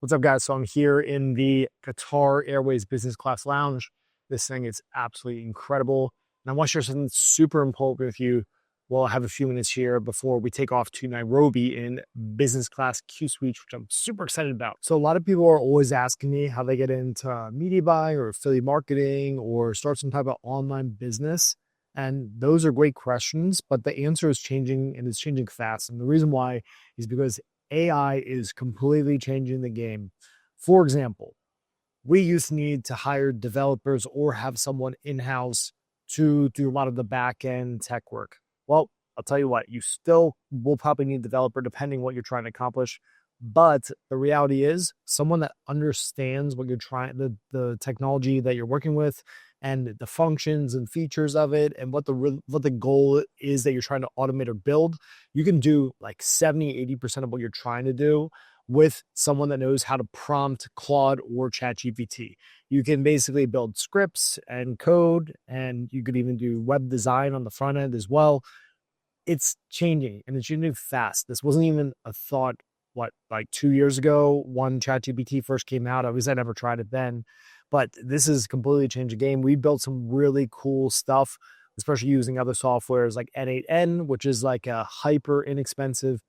What's up, guys? So I'm here in the Qatar Airways Business Class Lounge. This thing is absolutely incredible. And I want to share something super important with you. Well, I have a few minutes here before we take off to Nairobi in business class Q Suite, which I'm super excited about. So a lot of people are always asking me how they get into media buying or affiliate marketing or start some type of online business. And those are great questions, but the answer is changing and it's changing fast. And the reason why is because AI is completely changing the game. For example, we used to need to hire developers or have someone in-house to do a lot of the back-end tech work. Well, I'll tell you what, you still will probably need a developer depending what you're trying to accomplish. But the reality is someone that understands what you're trying, the technology that you're working with and the functions and features of it and what the goal is that you're trying to automate or build, you can do like 70-80% of what you're trying to do with someone that knows how to prompt Claude or ChatGPT. You can basically build scripts and code, and you could even do web design on the front end as well. It's changing and it's changing fast. This wasn't even a thought, like 2 years ago when ChatGPT first came out. Obviously, I never tried it then, but this has completely changed the game. We built some really cool stuff, especially using other softwares like N8N, which is like a hyper inexpensive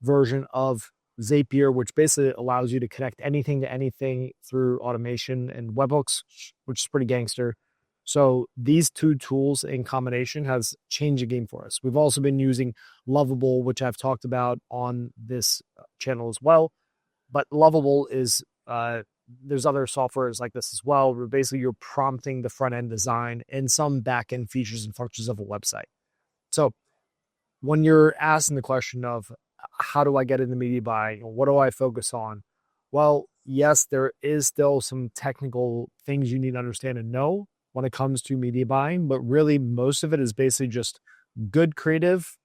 version of Zapier, which basically allows you to connect anything to anything through automation and webhooks, which is pretty gangster. So these two tools in combination has changed the game for us. We've also been using Lovable, which I've talked about on this channel as well. But Lovable is there's other softwares like this as well, where basically you're prompting the front end design and some back end features and functions of a website. So when you're asking the question of how do I get into media buying, what do I focus on? Well, yes, there is still some technical things you need to understand and know when it comes to media buying, but really most of it is basically just good creative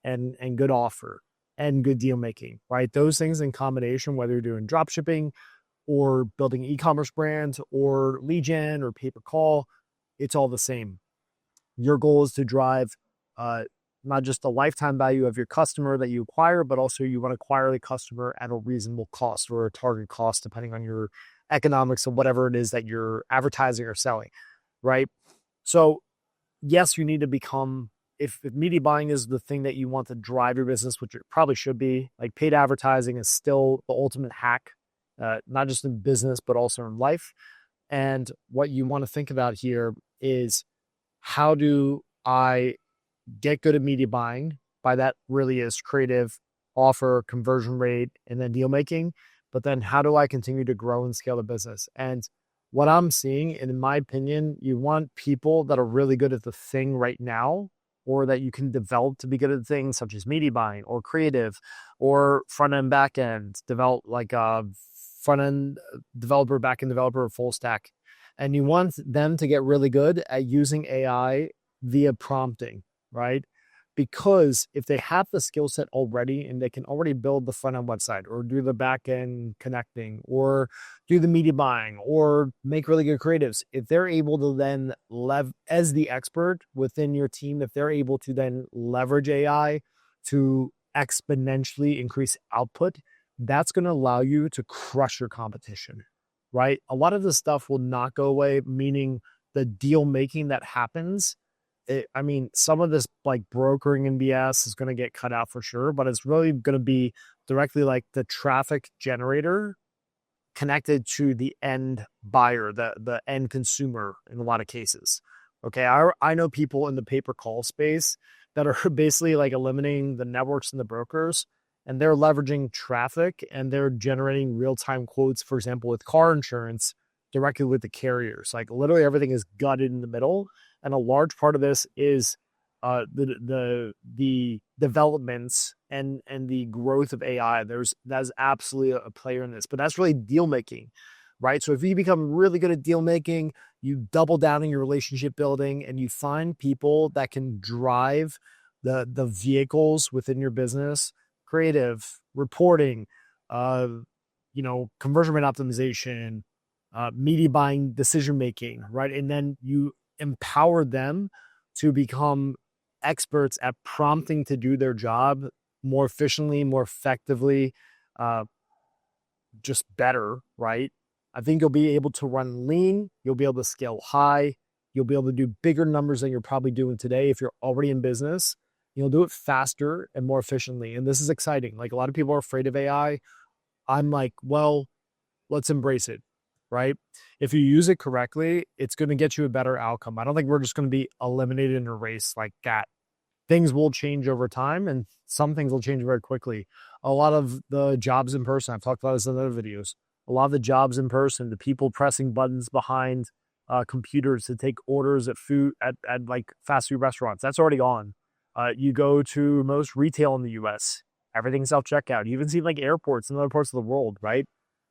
and good offer and good deal making, right? Those things in combination, whether you're doing drop shipping or building e-commerce brands or lead gen or pay per call, it's all the same. Your goal is to drive not just the lifetime value of your customer that you acquire, but also you want to acquire the customer at a reasonable cost or a target cost, depending on your economics of whatever it is that you're advertising or selling, right? So yes, you need to become, if media buying is the thing that you want to drive your business, which it probably should be, like paid advertising is still the ultimate hack, not just in business, but also in life. And what you want to think about here is, how do I get good at media buying? By that really is creative, offer, conversion rate, and then deal making. But then how do I continue to grow and scale the business? And what I'm seeing, in my opinion, you want people that are really good at the thing right now, or that you can develop to be good at things such as media buying or creative or front end, back end, develop like a front end developer, back end developer, full stack. And you want them to get really good at using AI via prompting, right? Because if they have the skill set already and they can already build the front end website or do the back end connecting or do the media buying or make really good creatives, if they're able to then as the expert within your team, if they're able to then leverage AI to exponentially increase output, that's going to allow you to crush your competition, right? A lot of this stuff will not go away, meaning the deal making that happens, I mean, some of this like brokering and BS is going to get cut out for sure, but it's really going to be directly like the traffic generator connected to the end buyer, the end consumer in a lot of cases. Okay, I know people in the pay per call space that are basically like eliminating the networks and the brokers, and they're leveraging traffic and they're generating real time quotes, for example, with car insurance directly with the carriers. Like literally everything is gutted in the middle, and a large part of this is the developments and the growth of AI. That's absolutely a player in this, but that's really deal making, right? So if you become really good at deal making, you double down in your relationship building, and you find people that can drive the vehicles within your business, creative, reporting, conversion rate optimization, media buying, decision making, right? And then you empower them to become experts at prompting to do their job more efficiently, more effectively, just better, right? I think you'll be able to run lean. You'll be able to scale high. You'll be able to do bigger numbers than you're probably doing today if you're already in business. You'll do it faster and more efficiently. And this is exciting. Like a lot of people are afraid of AI. I'm like, well, let's embrace it, right? If you use it correctly, it's going to get you a better outcome. I don't think we're just going to be eliminated in a race like that. Things will change over time and some things will change very quickly. A lot of the jobs in person, I've talked about this in other videos, a lot of the jobs in person, the people pressing buttons behind computers to take orders at at like fast food restaurants, that's already gone. You go to most retail in the US, everything's self-checkout. You even see like airports in other parts of the world, right?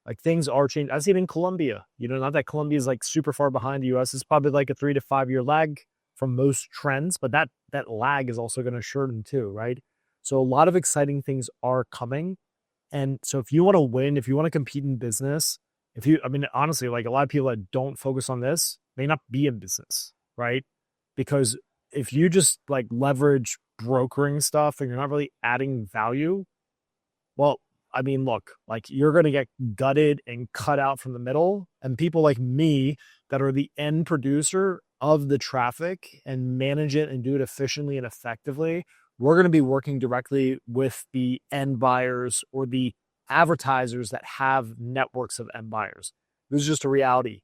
Like things are changing. I see it in Colombia. Not that Colombia is like super far behind the US. It's probably like a 3 to 5 year lag from most trends, but that lag is also going to shorten too, right? So a lot of exciting things are coming. And so if you want to win, if you want to compete in business, I mean, honestly, like a lot of people that don't focus on this may not be in business, right? Because if you just like leverage brokering stuff and you're not really adding value, well, I mean, look, like you're going to get gutted and cut out from the middle. And people like me that are the end producer of the traffic and manage it and do it efficiently and effectively, we're going to be working directly with the end buyers or the advertisers that have networks of end buyers. This is just a reality.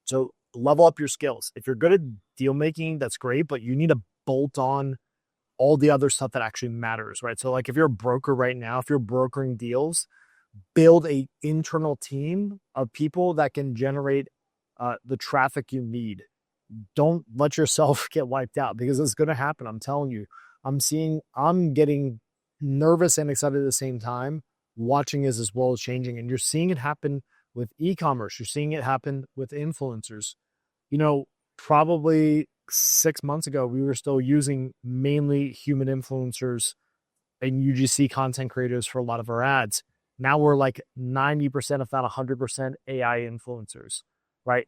So level up your skills. If you're good at deal making, that's great, but you need to bolt on all the other stuff that actually matters, right? So like if you're a broker right now, if you're brokering deals, build a internal team of people that can generate the traffic you need. Don't let yourself get wiped out because it's going to happen. I'm telling you, I'm getting nervous and excited at the same time watching as well as changing. And you're seeing it happen with e-commerce. You're seeing it happen with influencers. Probably 6 months ago, we were still using mainly human influencers and UGC content creators for a lot of our ads. Now we're like 90%, if not 100% AI influencers, right?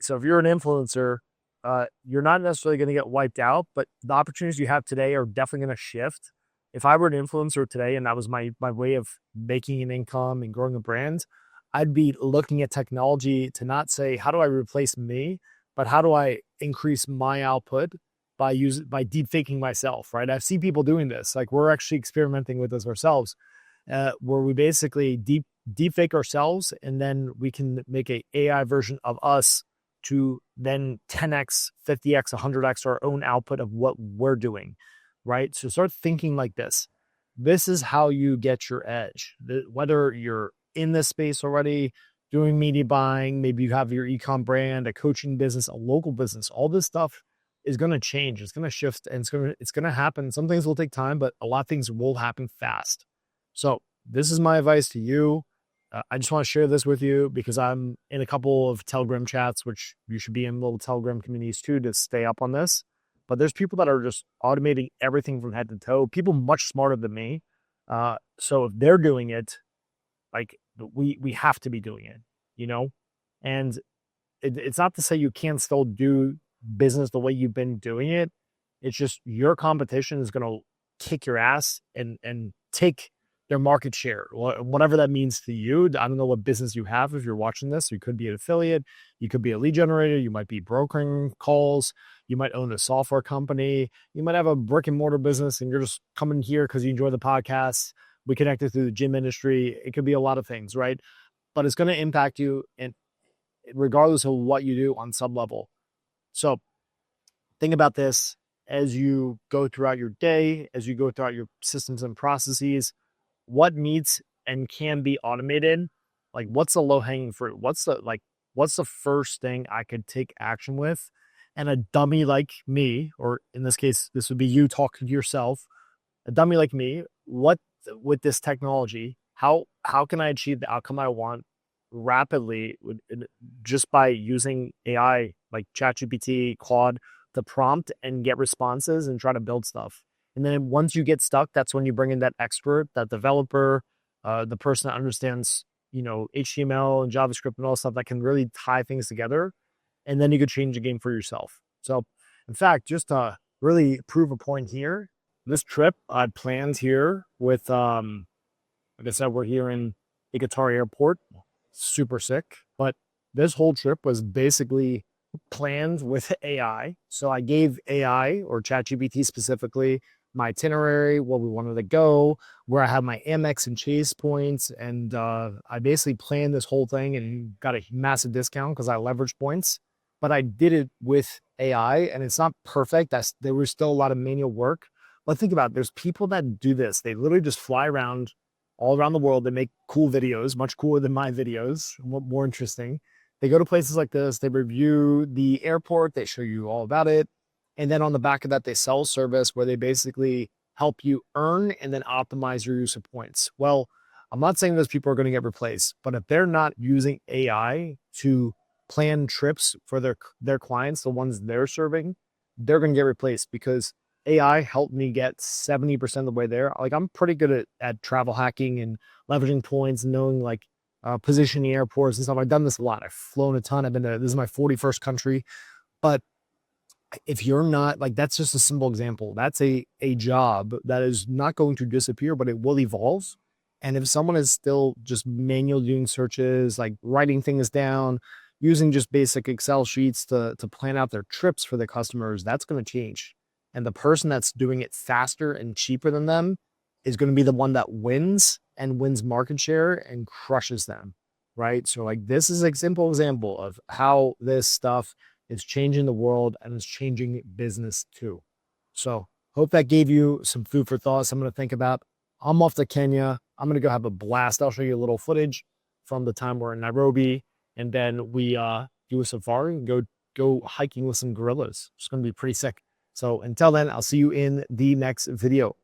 So if you're an influencer, you're not necessarily going to get wiped out, but the opportunities you have today are definitely going to shift. If I were an influencer today and that was my way of making an income and growing a brand, I'd be looking at technology to not say, how do I replace me, but how do I increase my output by deepfaking myself, right? I've seen people doing this. Like we're actually experimenting with this ourselves, where we basically deepfake ourselves and then we can make a AI version of us to then 10x, 50x, 100x our own output of what we're doing, right? So start thinking like this. This is how you get your edge. Whether you're in this space already, doing media buying, maybe you have your e-com brand, a coaching business, a local business, all this stuff is going to change. It's going to shift and it's going to happen. Some things will take time, but a lot of things will happen fast. So this is my advice to you. I just want to share this with you because I'm in a couple of Telegram chats, which you should be in little Telegram communities too to stay up on this. But there's people that are just automating everything from head to toe, people much smarter than me. So if they're doing it, like we have to be doing it, and it's not to say you can't still do business the way you've been doing it. It's just your competition is going to kick your ass and take their market share, whatever that means to you. I don't know what business you have if you're watching this. You could be an affiliate, you could be a lead generator, you might be brokering calls, you might own a software company, you might have a brick and mortar business and you're just coming here because you enjoy the podcast. We connected through the gym industry. It could be a lot of things, right? But it's going to impact you, and regardless of what you do on some level. So think about this as you go throughout your day, as you go throughout your systems and processes. What needs and can be automated? Like, what's the low hanging fruit? What's the first thing I could take action with? And a dummy like me, or in this case, this would be you talking to yourself, a dummy like me, with this technology, how can I achieve the outcome I want rapidly just by using AI like ChatGPT, Claude, to prompt and get responses and try to build stuff. And then once you get stuck, that's when you bring in that expert, that developer, the person that understands, HTML and JavaScript and all stuff that can really tie things together. And then you could change the game for yourself. So in fact, just to really prove a point here, this trip I'd planned here with, like I said, we're here in a Qatar airport. Super sick. But this whole trip was basically planned with AI. So I gave AI, or ChatGPT specifically, my itinerary, where we wanted to go, where I have my Amex and Chase points, and I basically planned this whole thing and got a massive discount because I leveraged points. But I did it with AI, and it's not perfect. There was still a lot of manual work. But think about it, there's people that do this. They literally just fly around all around the world. They make cool videos, much cooler than my videos, more interesting. They go to places like this, they review the airport, they show you all about it. And then on the back of that, they sell a service where they basically help you earn and then optimize your use of points. Well, I'm not saying those people are going to get replaced, but if they're not using AI to plan trips for their clients, the ones they're serving, they're going to get replaced because AI helped me get 70% of the way there. Like I'm pretty good at travel hacking and leveraging points and knowing like positioning airports and stuff. I've done this a lot. I've flown a ton. This is my 41st country. But if you're not like, that's just a simple example. That's a job that is not going to disappear, but it will evolve. And if someone is still just manually doing searches, like writing things down, using just basic Excel sheets to plan out their trips for their customers, that's going to change. And the person that's doing it faster and cheaper than them is going to be the one that wins and wins market share and crushes them. Right. So like this is a simple example of how this stuff is changing the world and is changing business too. So hope that gave you some food for thought. Something to think about. I'm off to Kenya. I'm going to go have a blast. I'll show you a little footage from the time we're in Nairobi. And then we do a safari and go hiking with some gorillas. It's going to be pretty sick. So until then, I'll see you in the next video.